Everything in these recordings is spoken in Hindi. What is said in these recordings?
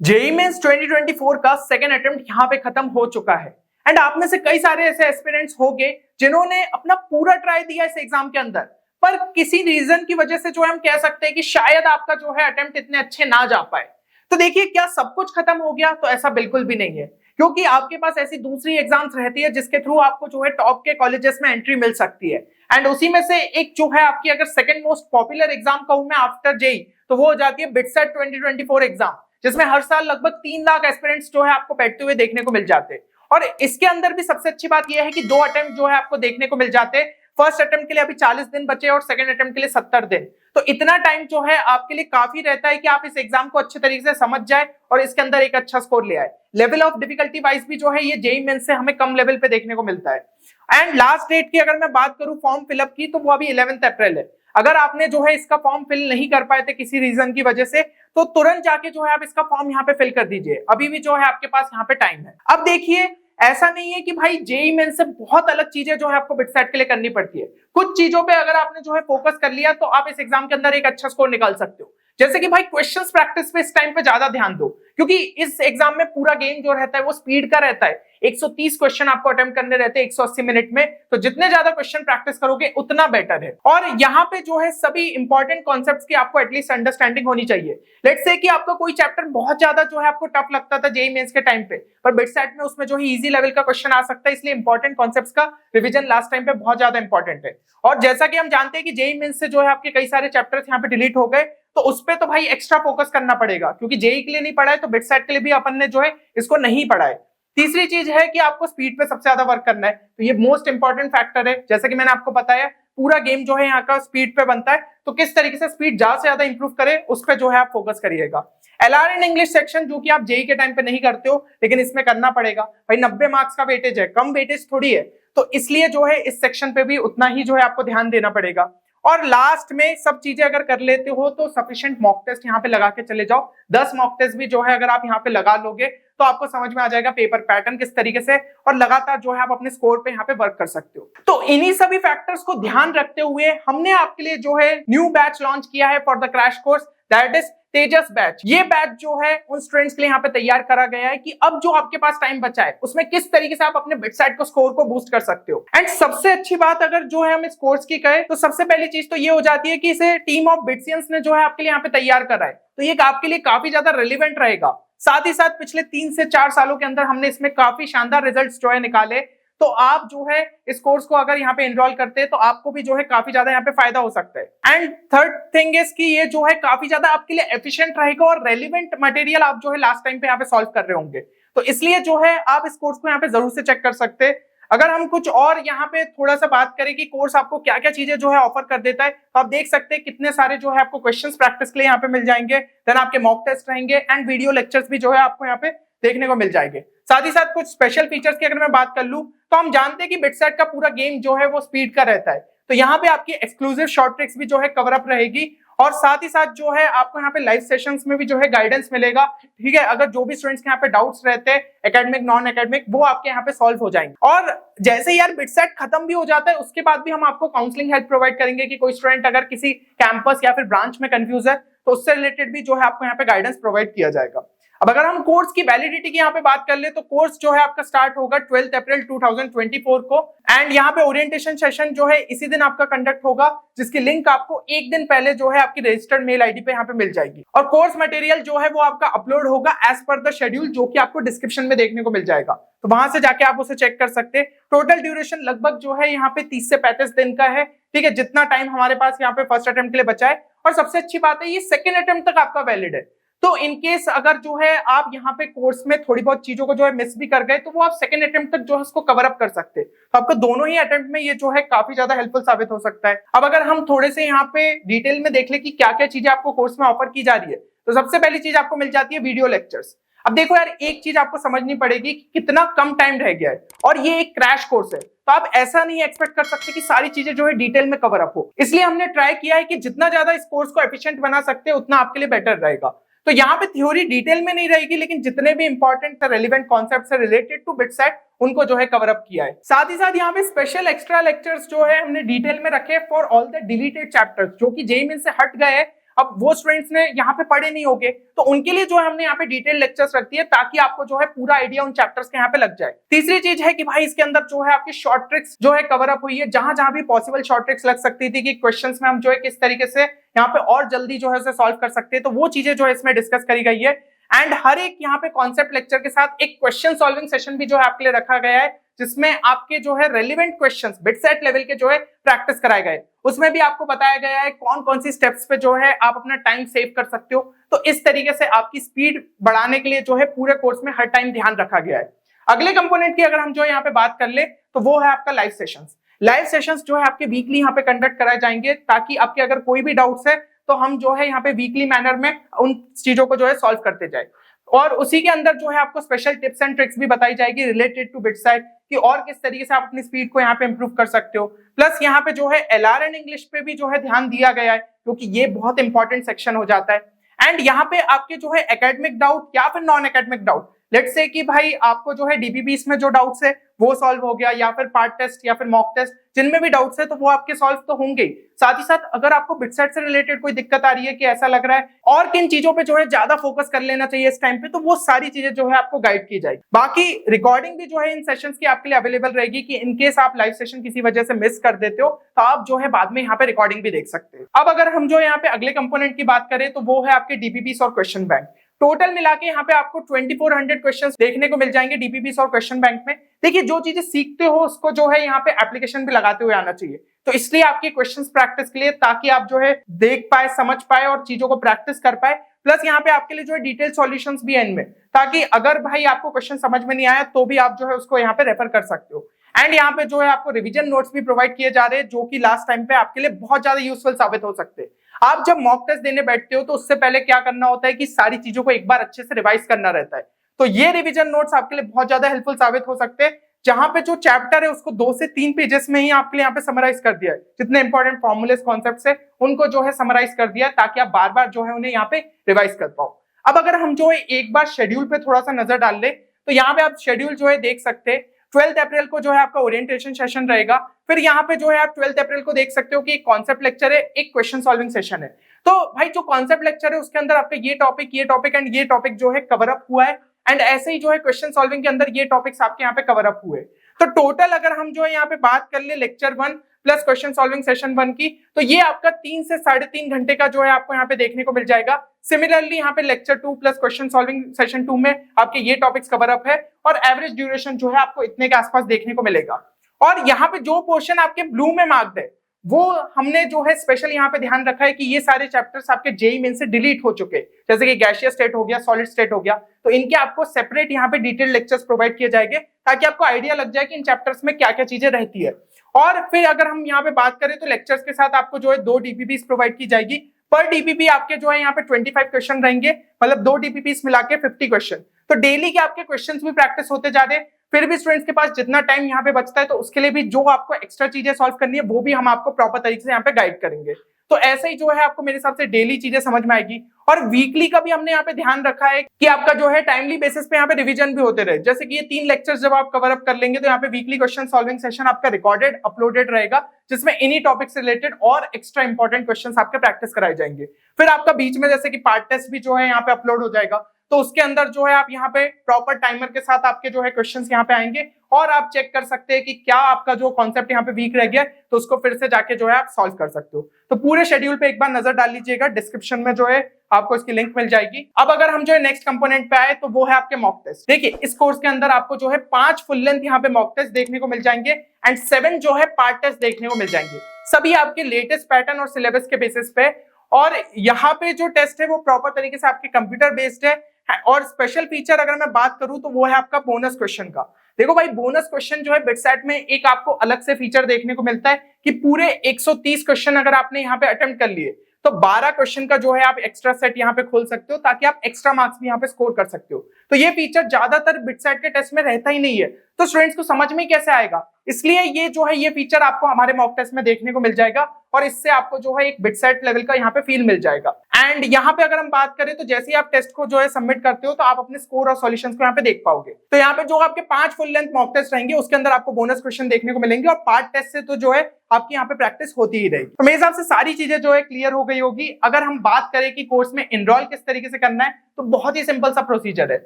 जेईई मेंस 2024 का सेकेंड अटेम्प्ट यहाँ पे खत्म हो चुका है एंड आप में से कई सारे ऐसे एस्पिरेंट्स होंगे जिन्होंने अपना पूरा ट्राई दिया इस एग्जाम के अंदर, पर किसी रीजन की वजह से जो है हम कह सकते हैं कि शायद आपका जो है अटेम्प्ट इतने अच्छे ना जा पाए। तो देखिए, क्या सब कुछ खत्म हो गया? तो ऐसा बिल्कुल भी नहीं है, क्योंकि आपके पास ऐसी दूसरी एग्जाम्स रहती है जिसके थ्रू आपको जो है टॉप के कॉलेजेस में एंट्री मिल सकती है। एंड उसी में से एक जो है आपकी अगर सेकंड मोस्ट पॉपुलर एग्जाम कहूं मैं आफ्टर जेईई, तो वो हो जाती है बिटसेट 2024 एग्जाम, जिसमें हर साल लगभग 3 लाख एस्पिरेंट्स जो है आपको बैठते हुए देखने को मिल जाते हैं। और इसके अंदर भी सबसे अच्छी बात यह है कि 2 अटेम्प्ट जो है आपको देखने को मिल जाते हैं। फर्स्ट अटेम्प्ट के लिए अभी 40 दिन बचे और सेकंड अटेम्प्ट के लिए 70 दिन। तो इतना टाइम जो है आपके लिए काफी रहता है कि आप इस एग्जाम को अच्छे तरीके से समझ जाए और इसके अंदर एक अच्छा स्कोर ले आए। लेवल ऑफ डिफिकल्टी वाइज भी जो है ये जेईई मेंस से हमें कम लेवल पे देखने को मिलता है। एंड लास्ट डेट की अगर मैं बात करूं फॉर्म फिलअप की, तो वो अभी 11 अप्रैल है। अगर आपने जो है इसका फॉर्म फिल नहीं कर पाए थे किसी रीजन की वजह से, तो तुरंत जाके जो है आप इसका फॉर्म यहाँ पे फिल कर दीजिए, अभी भी जो है आपके पास यहाँ पे टाइम है। अब देखिए, ऐसा नहीं है कि भाई जेईई मेंस से बहुत अलग चीजें जो है आपको बिटसेट के लिए करनी पड़ती है। कुछ चीजों पे अगर आपने जो है फोकस कर लिया तो आप इस एग्जाम के अंदर एक अच्छा स्कोर निकाल सकते हो। जैसे कि भाई क्वेश्चंस प्रैक्टिस पे इस टाइम पे ज्यादा ध्यान दो, क्योंकि इस एग्जाम में पूरा गेम जो रहता है वो स्पीड का रहता है। 130 क्वेश्चन आपको अटेम्प्ट करने रहते हैं 180 मिनट में, तो जितने ज्यादा क्वेश्चन प्रैक्टिस करोगे उतना बेटर है। और यहाँ पे जो है सभी इंपॉर्टेंट कॉन्सेप्ट्स की आपको एटलीस्ट अंडरस्टैंडिंग होनी चाहिए। लेट्स से कि आपका कोई चैप्टर बहुत ज्यादा जो है आपको टफ लगता था जेईई मेंस के टाइम पे, पर बिटसेट में उसमें जो है इजी लेवल का क्वेश्चन आ सकता है, इसलिए इंपॉर्टेंट कॉन्सेप्ट्स का रिवीजन लास्ट टाइम पे बहुत ज्यादा इंपॉर्टेंट है। और जैसा कि हम जानते हैं कि जेईई मेंस से जो है आपके कई सारे चैप्टर्स यहाँ पे डिलीट हो गए, तो उस पे तो भाई एक्स्ट्रा फोकस करना पड़ेगा, क्योंकि जेईई के लिए नहीं पढ़ा है तो बिटसेट के लिए भी अपन ने जो है इसको नहीं पढ़ा है। तीसरी चीज है कि आपको स्पीड पे सबसे ज्यादा वर्क करना है, तो ये मोस्ट इंपॉर्टेंट फैक्टर है। जैसा कि मैंने आपको बताया, पूरा गेम जो है यहाँ का स्पीड पे बनता है, तो किस तरीके से स्पीड ज्यादा से ज्यादा इंप्रूव करे उस पर जो है आप फोकस करिएगा। एलआर एंड इंग्लिश सेक्शन जो कि आप जेईई के टाइम पे नहीं करते हो, लेकिन इसमें करना पड़ेगा भाई। 90 मार्क्स का वेटेज है, कम वेटेज थोड़ी है, तो इसलिए जो है इस सेक्शन पे भी उतना ही जो है आपको ध्यान देना पड़ेगा। और लास्ट में सब चीजें अगर कर लेते हो तो सफिशिएंट मॉक टेस्ट यहाँ पे लगा के चले जाओ। 10 मॉक टेस्ट भी जो है अगर आप यहाँ पे लगा लोगे तो आपको समझ में आ जाएगा पेपर पैटर्न किस तरीके से, और लगातार जो है आप अपने स्कोर पे यहाँ पे वर्क कर सकते हो। तो इन्हीं सभी फैक्टर्स को ध्यान रखते हुए हमने आपके लिए जो है न्यू बैच लॉन्च किया है for the crash course, that is Tejas batch. ये बैच जो है उन स्टूडेंट्स के लिए यहाँ पे तैयार करा गया है कि अब जो आपके पास टाइम बचा है उसमें किस तरीके से आप अपने बिटसेट को स्कोर को बूस्ट कर सकते हो। एंड सबसे अच्छी बात अगर जो है हम इस कोर्स की कहें, तो सबसे पहली चीज तो ये हो जाती है कि इसे टीम ऑफ बिट्सियंस ने जो है आपके लिए यहाँ पे तैयार करा है, तो ये आपके लिए काफी ज्यादा रेलिवेंट रहेगा। साथ ही साथ पिछले 3 से 4 सालों के अंदर हमने इसमें काफी शानदार रिजल्ट्स जो है निकाले, तो आप जो है इस कोर्स को अगर यहाँ पे एनरोल करते हैं तो आपको भी जो है काफी ज्यादा यहाँ पे फायदा हो सकता है। एंड थर्ड थिंग इज कि ये जो है काफी ज्यादा आपके लिए एफिशिएंट रहेगा और रेलिवेंट मटेरियल आप जो है लास्ट टाइम पे यहाँ पे सॉल्व कर रहे होंगे, तो इसलिए जो है आप इस कोर्स को यहाँ पे जरूर से चेक कर सकते हैं। अगर हम कुछ और यहाँ पे थोड़ा सा बात करें कि कोर्स आपको क्या क्या चीजें जो है ऑफर कर देता है, तो आप देख सकते हैं कितने सारे जो है आपको क्वेश्चंस प्रैक्टिस के लिए यहाँ पे मिल जाएंगे, देन आपके मॉक टेस्ट रहेंगे एंड वीडियो लेक्चर्स भी जो है आपको यहाँ पे देखने को मिल जाएंगे। साथ ही साथ कुछ स्पेशल फीचर्स की अगर मैं बात कर लूं, तो हम जानते हैं कि बिटसेट का पूरा गेम जो है वो स्पीड का रहता है, तो यहाँ पे आपकी एक्सक्लूसिव शॉर्ट ट्रिक्स भी जो है कवर अप रहेगी, और साथ ही साथ जो है आपको यहाँ पे लाइव सेशंस में भी जो है गाइडेंस मिलेगा। ठीक है, अगर जो भी स्टूडेंट्स के यहाँ पे डाउट्स रहते हैं एकेडमिक नॉन एकेडमिक, वो आपके यहाँ पे सॉल्व हो जाएंगे। और जैसे यार बिटसेट खत्म भी हो जाता है उसके बाद भी हम आपको काउंसलिंग हेल्प प्रोवाइड करेंगे कि कोई स्टूडेंट अगर किसी कैंपस या फिर ब्रांच में कंफ्यूज है तो उससे रिलेटेड भी जो है आपको यहाँ पे गाइडेंस प्रोवाइड किया जाएगा। अब अगर हम कोर्स की वैलिडिटी की यहाँ पे बात कर ले, तो कोर्स जो है आपका स्टार्ट होगा 12 अप्रैल 2024 को, एंड यहाँ पे ओरिएंटेशन सेशन जो है इसी दिन आपका कंडक्ट होगा, जिसकी लिंक आपको एक दिन पहले जो है आपकी रजिस्टर्ड मेल आईडी पे यहाँ पे मिल जाएगी। और कोर्स मटेरियल जो है वो आपका अपलोड होगा एज पर द शेड्यूल, जो कि आपको डिस्क्रिप्शन में देखने को मिल जाएगा, तो वहां से जाके आप उसे चेक कर सकते हैं। टोटल ड्यूरेशन लगभग जो है यहाँ पे 30 से 35 दिन का है। ठीक है, जितना टाइम हमारे पास यहाँ पे फर्स्ट अटेम्प्ट के लिए बचा है, और सबसे अच्छी बात है ये सेकेंड अटेम्प्ट तक आपका वैलिड है, तो इन केस अगर जो है आप यहाँ पे कोर्स में थोड़ी बहुत चीजों को जो है मिस भी कर गए, तो वो आप सेकंड अटेम्प्ट तक जो है उसको कवर अप कर सकते हैं, तो आपको दोनों ही अटेम्प्ट में ये जो है काफी ज्यादा हेल्पफुल साबित हो सकता है। अब अगर हम थोड़े से यहाँ पे डिटेल में देख ले कि क्या क्या चीजें आपको कोर्स में ऑफर की जा रही है, तो सबसे पहली चीज आपको मिल जाती है वीडियो लेक्चर्स। अब देखो यार, एक चीज आपको समझनी पड़ेगी कि कितना कम टाइम रह गया है और ये एक क्रैश कोर्स है, तो आप ऐसा नहीं एक्सपेक्ट कर सकते कि सारी चीजें जो है डिटेल में कवर अप हो, इसलिए हमने ट्राई किया है कि जितना ज्यादा इस कोर्स को एफिशिएंट बना सकते हैं उतना आपके लिए बेटर रहेगा। तो यहाँ पे थ्योरी डिटेल में नहीं रहेगी, लेकिन जितने भी इंपॉर्टेंट रेलिवेंट कॉन्सेप्ट्स है रिलेटेड टू बिटसेट उनको जो है कवर अप किया है। साथ ही साथ यहाँ पे स्पेशल एक्स्ट्रा लेक्चर्स जो है हमने डिटेल में रखे for all the deleted chapters जो कि जेईई मेंस से हट गए, अब वो स्टूडेंट्स ने यहाँ पे पढ़े नहीं होंगे, तो उनके लिए जो है हमने यहाँ पे डिटेल लेक्चर्स रख दिए ताकि आपको जो है पूरा आइडिया उन चैप्टर्स के यहाँ पे लग जाए। तीसरी चीज है कि भाई इसके अंदर जो है आपकी शॉर्ट ट्रिक्स जो है कवर अप हुई है, जहां जहां भी पॉसिबल शॉर्ट ट्रिक्स लग सकती थी कि क्वेश्चंस में हम जो है किस तरीके से यहाँ पे और जल्दी जो है उसे सॉल्व कर सकते हैं, तो वो चीजें जो है इसमें डिस्कस करी गई है। एंड हर एक यहाँ पे कॉन्सेप्ट लेक्चर के साथ एक क्वेश्चन सॉल्विंग सेशन भी जो है आपके लिए रखा गया है, जिसमें आपके जो है रेलिवेंट क्वेश्चंस बिटसेट लेवल के जो है प्रैक्टिस कराए गए। उसमें भी आपको बताया गया है कौन कौन सी स्टेप्स पे जो है आप अपना टाइम सेव कर सकते हो। तो इस तरीके से आपकी स्पीड बढ़ाने के लिए जो है पूरे कोर्स में हर टाइम ध्यान रखा गया है। अगले कंपोनेंट की अगर हम जो है यहाँ पे बात कर ले तो वो है आपका लाइव सेशंस। लाइव सेशंस जो है आपके वीकली यहाँ पे कंडक्ट कराए जाएंगे, ताकि आपके अगर कोई भी डाउट्स है तो हम जो है यहाँ पे वीकली मैनर में उन चीजों को जो है सॉल्व करते जाए। और उसी के अंदर जो है आपको स्पेशल टिप्स एंड ट्रिक्स भी बताई जाएगी रिलेटेड टू बिटसाइट कि और किस तरीके से आप अपनी स्पीड को यहाँ पे इंप्रूव कर सकते हो। प्लस यहाँ पे जो है एलआर एंड इंग्लिश पे भी जो है ध्यान दिया गया है, क्योंकि ये बहुत इंपॉर्टेंट सेक्शन हो जाता है। एंड यहाँ पे आपके जो है एकेडमिक डाउट या फिर non academic doubt, let's say कि भाई आपको जो है डीबीबीएस में जो डाउट्स है वो सॉल्व हो गया, या फिर पार्ट टेस्ट या फिर मॉक टेस्ट जिनमें भी डाउट्स है तो वो आपके सॉल्व तो होंगे। साथ ही साथ अगर आपको बिटसेट से रिलेटेड कोई दिक्कत आ रही है कि ऐसा लग रहा है और किन चीजों पे जो है ज्यादा फोकस कर लेना चाहिए इस टाइम पे, तो वो सारी चीजें जो है आपको गाइड की जाएगी। बाकी रिकॉर्डिंग भी जो है इन सेशंस की आपके लिए अवेलेबल रहेगी कि इनकेस आप लाइव सेशन किसी वजह से मिस कर देते हो तो आप जो है बाद में यहाँ पे रिकॉर्डिंग भी देख सकते हो। अब अगर हम जो यहाँ पे अगले कंपोनेंट की बात करें तो वो है आपके डीबीबीएस और क्वेश्चन बैंक। टोटल मिला के यहाँ पे आपको 2400 क्वेश्चंस देखने को मिल जाएंगे डीबीबीएस और क्वेश्चन बैंक में। देखिए जो चीजें सीखते हो उसको जो है यहाँ पे एप्लीकेशन भी लगाते हुए आना चाहिए, तो इसलिए आपकी क्वेश्चंस प्रैक्टिस के लिए, ताकि आप जो है देख पाए, समझ पाए और चीजों को प्रैक्टिस कर पाए। प्लस यहाँ पे आपके लिए जो है डिटेल सॉल्यूशंस भी है इनमें, ताकि अगर भाई आपको क्वेश्चन समझ में नहीं आया तो भी आप जो है उसको यहाँ पे रेफर कर सकते हो। एंड यहाँ पे जो है आपको रिवीजन नोट्स भी प्रोवाइड किए जा रहे हैं, जो कि लास्ट टाइम पे आपके लिए बहुत ज्यादा यूजफुल साबित हो सकते हैं। आप जब मॉक टेस्ट देने बैठते हो तो उससे पहले क्या करना होता है कि सारी चीजों को एक बार अच्छे से रिवाइज करना रहता है, तो ये रिवीजन नोट्स आपके लिए बहुत ज्यादा हेल्पफुल साबित हो सकते हैं, जहां पे जो चैप्टर है उसको 2 से 3 पेजेस में ही आपके लिए यहाँ पे समराइज कर दिया है। जितने इंपॉर्टेंट फॉर्मूलेस कॉन्सेप्ट्स है उनको जो है समराइज कर दिया है, ताकि आप बार बार जो है उन्हें यहाँ पे रिवाइज कर पाओ। अब अगर हम जो है एक बार शेड्यूल पे थोड़ा सा नजर डाल ले तो यहाँ पे आप शेड्यूल जो है देख सकते हैं। 12 अप्रैल को जो है आपका ओरिएंटेशन सेशन रहेगा, फिर यहाँ पे जो है आप 12 अप्रैल को देख सकते हो कि एक कॉन्सेप्ट लेक्चर है, एक क्वेश्चन सॉल्विंग सेशन है। तो भाई जो कॉन्सेप्ट लेक्चर है उसके अंदर आपका ये टॉपिक एंड ये टॉपिक जो है कवर अप हुआ है, एंड ऐसे ही जो है क्वेश्चन सॉल्विंग के अंदर ये टॉपिक्स आपके यहाँ पे कवर अप हुए। तो टोटल अगर हम जो है यहाँ पे बात कर ले lecture 1 plus question solving session 1 की, तो ये आपका 3 से 3.5 घंटे का जो है आपको यहाँ पे देखने को मिल जाएगा। सिमिलरली यहाँ पे lecture 2 plus question solving session 2 में आपके ये टॉपिक्स कवर अप है, और एवरेज ड्यूरेशन जो है आपको इतने के आसपास देखने को मिलेगा। और यहाँ पे जो पोर्शन आपके ब्लू में मार्क्ड है वो हमने जो है स्पेशल यहाँ पे ध्यान रखा है कि ये सारे चैप्टर्स आपके जेईई मेन से डिलीट हो चुके हैं, जैसे कि गैसियस स्टेट हो गया, सॉलिड स्टेट हो गया, तो इनके आपको सेपरेट यहाँ पे डिटेल लेक्चर्स प्रोवाइड किए जाएंगे, ताकि आपको आइडिया लग जाए कि इन चैप्टर्स में क्या क्या चीजें रहती है। और फिर अगर हम यहाँ पे बात करें तो लेक्चर्स के साथ आपको जो है 2 डीपीपीस प्रोवाइड की जाएगी। पर डीपीपी आपके जो है यहाँ पे 25 क्वेश्चन रहेंगे, मतलब 2 डीपीपीस मिला के 50 क्वेश्चन। तो डेली के आपके क्वेश्चंस भी प्रैक्टिस होते जा रहे हैं। फिर भी स्टूडेंट्स के पास जितना टाइम यहाँ पे बचता है तो उसके लिए भी जो आपको एक्स्ट्रा चीजें सॉल्व करनी है वो भी हम आपको प्रॉपर तरीके से यहाँ पे गाइड करेंगे। तो ऐसे ही जो है आपको मेरे हिसाब से डेली चीजें समझ में आएगी। और वीकली का भी हमने यहाँ पे ध्यान रखा है कि आपका जो है टाइमली बेसिस पे यहाँ पे रिवीजन भी होते रहे। जैसे कि ये 3 लेक्चर्स जब आप कवर अप कर लेंगे तो यहाँ पे वीकली क्वेश्चन सॉल्विंग सेशन आपका रिकॉर्डेड अपलोडेड रहेगा, जिसमें इन्हीं टॉपिक से रिलेटेड और एक्स्ट्रा इंपॉर्टेंट क्वेश्चंस आपके प्रैक्टिस कराए जाएंगे। फिर आपका बीच में जैसे कि पार्ट टेस्ट भी जो है यहाँ पे अपलोड हो जाएगा, तो उसके अंदर जो है आप यहाँ पे प्रॉपर टाइमर के साथ आपके जो है क्वेश्चंस यहाँ पे आएंगे, और आप चेक कर सकते हैं कि क्या आपका जो कॉन्सेप्ट यहाँ पे वीक रह गया तो उसको फिर से जाके जो है आप सॉल्व कर सकते हो। तो पूरे शेड्यूल पे एक बार नजर डाल लीजिएगा, डिस्क्रिप्शन में जो है आपको इसकी लिंक मिल जाएगी। अब अगर हम जो है नेक्स्ट कंपोनेंट पे आए तो वो है आपके मॉक टेस्ट। देखिए इस कोर्स के अंदर आपको जो है 5 फुल लेंथ यहाँ पे मॉक टेस्ट देखने को मिल जाएंगे, एंड 7 जो है पार्ट टेस्ट देखने को मिल जाएंगे, सभी आपके लेटेस्ट पैटर्न और सिलेबस के बेसिस पे। और यहाँ पे जो टेस्ट है वो प्रॉपर तरीके से आपके कंप्यूटर बेस्ड है। और स्पेशल फीचर अगर मैं बात करूं तो वो है आपका बोनस क्वेश्चन का। देखो भाई बोनस क्वेश्चन जो है बिटसेट में एक आपको अलग से फीचर देखने को मिलता है कि पूरे 130 क्वेश्चन अगर आपने यहाँ पे अटेम्प्ट कर लिए तो 12 क्वेश्चन का जो है आप एक्स्ट्रा सेट यहाँ पे खोल सकते हो, ताकि आप एक्स्ट्रा मार्क्स भी यहाँ पे स्कोर कर सकते हो। तो ये फीचर ज्यादातर बिटसेट के टेस्ट में रहता ही नहीं है, तो स्टूडेंट्स को समझ में कैसे आएगा इसलिए ये जो है ये फीचर आपको हमारे मॉक टेस्ट में देखने को मिल जाएगा और इससे आपको जो है एक बिटसेट लेवल का यहाँ पे फील मिल जाएगा। एंड यहाँ पे अगर हम बात करें तो जैसे ही आप टेस्ट को जो है सबमिट करते हो तो आप अपने स्कोर और सॉल्यूशंस को यहाँ पे देख पाओगे। तो यहाँ पे जो आपके 5 फुल लेंथ मॉक टेस्ट रहेंगे उसके अंदर आपको बोनस क्वेश्चन देखने को मिलेंगे और पार्ट टेस्ट से तो जो है आपकी यहाँ पे प्रैक्टिस होती ही रहेगी। तो मेरे हिसाब से सारी चीजें जो है क्लियर हो गई होगी। अगर हम बात करें कि कोर्स में एनरोल किस तरीके से करना है तो बहुत ही सिंपल सा प्रोसीजर है।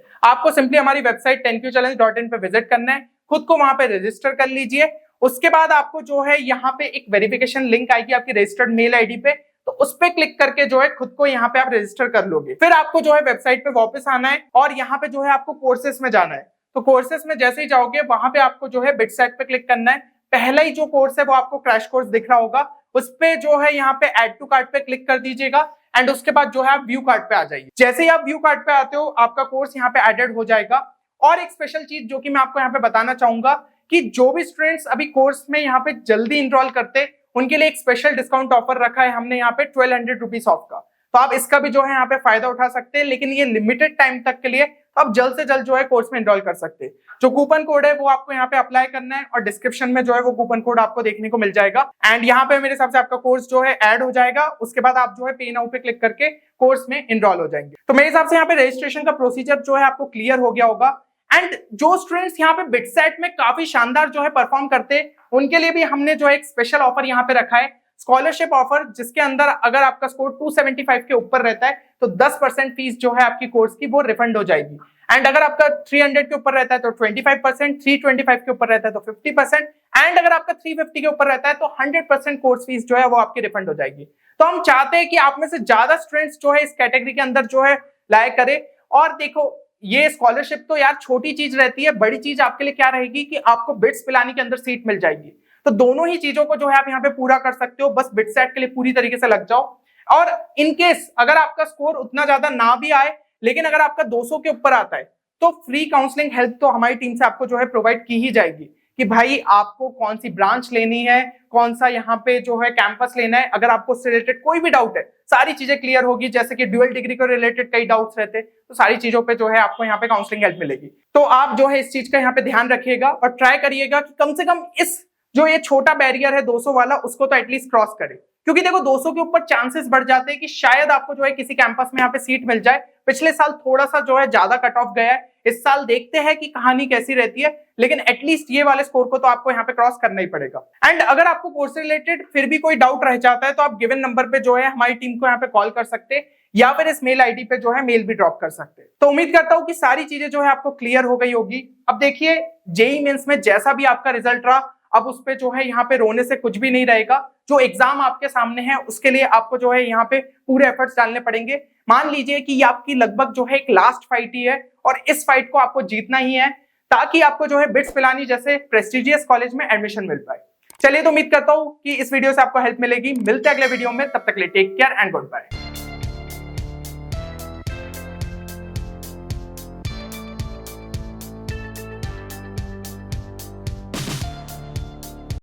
आपको सिंपली हमारी वेबसाइट 10qchallenge.in पे विजिट करना है, खुद को वहां पे रजिस्टर कर लीजिए। उसके बाद आपको जो है यहाँ पे एक वेरिफिकेशन लिंक आएगी आपकी रजिस्टर्ड मेल आईडी पे, तो उस पे क्लिक करके जो है खुद को यहाँ पे आप रजिस्टर कर लोगे। फिर आपको जो है वेबसाइट पे वापस आना है और यहाँ पे जो है आपको कोर्सेस में जाना है। तो कोर्सेस में जैसे ही जाओगे वहां पे आपको जो है बिटसेट पे क्लिक करना है। पहला ही जो कोर्स है वो आपको क्रैश कोर्स दिख रहा होगा, उस पे जो है यहाँ पे ऐड टू कार्ट पे क्लिक कर दीजिएगा एंड उसके बाद जो है आप व्यू कार्ट पे आ जाइए। जैसे ही आप व्यू कार्ट पे आते हो आपका कोर्स यहाँ पे एडेड हो जाएगा। और एक स्पेशल चीज जो कि मैं आपको यहाँ पे बताना चाहूंगा कि जो भी स्टूडेंट्स अभी कोर्स में यहाँ पे जल्दी इनरोल करते उनके लिए एक स्पेशल डिस्काउंट ऑफर रखा है हमने यहाँ पे 1200 रुपीज ऑफ का। तो आप इसका भी जो है यहाँ पे फायदा उठा सकते हैं, लेकिन ये लिमिटेड टाइम तक के लिए, तो आप जल्द से जल्द जो है कोर्स में इनरोल कर सकते हैं। जो कूपन कोड है वो आपको यहाँ पे अप्लाई करना है और डिस्क्रिप्शन में जो है वो कूपन कोड आपको देखने को मिल जाएगा एंड यहाँ पे मेरे हिसाब से आपका कोर्स जो है ऐड हो जाएगा। उसके बाद आप जो है पे नाउ पे क्लिक करके कोर्स में इनरोल हो जाएंगे। तो मेरे हिसाब से यहाँ पे रजिस्ट्रेशन का प्रोसीजर जो है आपको क्लियर हो गया होगा। एंड जो स्टूडेंट्स यहाँ पे बिटसेट में काफी शानदार जो है परफॉर्म करते हैं उनके लिए भी हमने जो है एक स्पेशल ऑफर यहाँ पे रखा है, स्कॉलरशिप ऑफर, जिसके अंदर अगर आपका स्कोर 275 के ऊपर रहता है तो 10% फीस जो है आपकी कोर्स की वो रिफंड हो जाएगी। एंड अगर आपका 300 के ऊपर रहता है तो 25%, 325 के ऊपर रहता है तो 50% एंड अगर आपका 350 के ऊपर रहता है तो 100% कोर्स फीस जो है वो आपकी रिफंड हो जाएगी। तो हम चाहते हैं कि आप में से ज्यादा स्टूडेंट्स जो है इस कैटेगरी के अंदर जो है लाइक करे। और देखो ये स्कॉलरशिप तो यार छोटी चीज रहती है, बड़ी चीज आपके लिए क्या रहेगी कि आपको बिट्स पिलानी के अंदर सीट मिल जाएगी। तो दोनों ही चीजों को जो है आप यहाँ पे पूरा कर सकते हो, बस बिटसेट के लिए पूरी तरीके से लग जाओ। और इनकेस अगर आपका स्कोर उतना ज्यादा ना भी आए लेकिन अगर आपका 200 के ऊपर आता है तो फ्री काउंसलिंग हेल्प तो हमारी टीम से आपको जो है प्रोवाइड की ही जाएगी कि भाई आपको कौन सी ब्रांच लेनी है, कौन सा यहाँ पे जो है कैंपस लेना है। अगर आपको उससे रिलेटेड कोई भी डाउट है सारी चीजें क्लियर होगी, जैसे कि ड्यूअल डिग्री को रिलेटेड कई डाउट्स रहते तो सारी चीजों पे जो है आपको यहाँ पे काउंसलिंग हेल्प मिलेगी। तो आप जो है इस चीज का यहाँ पे ध्यान रखिएगा और ट्राई करिएगा कि कम से कम इस जो ये छोटा बैरियर है 200 वाला उसको तो एटलीस्ट क्रॉस करे, क्योंकि देखो 200 के ऊपर चांसेस बढ़ जाते हैं कि शायद आपको जो है किसी कैंपस में यहाँ पे सीट मिल जाए। पिछले साल थोड़ा सा जो है ज्यादा कट ऑफ गया है, इस साल देखते हैं कि कहानी कैसी रहती है, लेकिन एटलीस्ट ये वाले स्कोर को तो आपको यहाँ पे क्रॉस करना ही पड़ेगा। एंड अगर आपको कोर्स से रिलेटेड फिर भी कोई डाउट रह जाता है तो आप गिवन नंबर पे जो है हमारी टीम को यहाँ पे कॉल कर सकते हैं या फिर इस मेल आईडी पे जो है मेल भी ड्रॉप कर सकते हैं। तो उम्मीद करता हूँ कि सारी चीजें जो है आपको क्लियर हो गई होगी। अब देखिए जेईई मेंस में जैसा भी आपका रिजल्ट रहा अब उस पे जो है यहाँ पे रोने से कुछ भी नहीं रहेगा। जो एग्जाम आपके सामने है उसके लिए आपको जो है यहाँ पे पूरे एफर्ट्स डालने पड़ेंगे। मान लीजिए कि ये आपकी लगभग जो है एक लास्ट फाइट ही है और इस फाइट को आपको जीतना ही है ताकि आपको जो है बिट्स पिलानी जैसे प्रेस्टिजियस कॉलेज में एडमिशन मिल पाए। चलिए तो उम्मीद करता हूँ कि इस वीडियो से आपको हेल्प मिलेगी। मिलते हैं अगले वीडियो में, तब तक के लिए take care and good bye.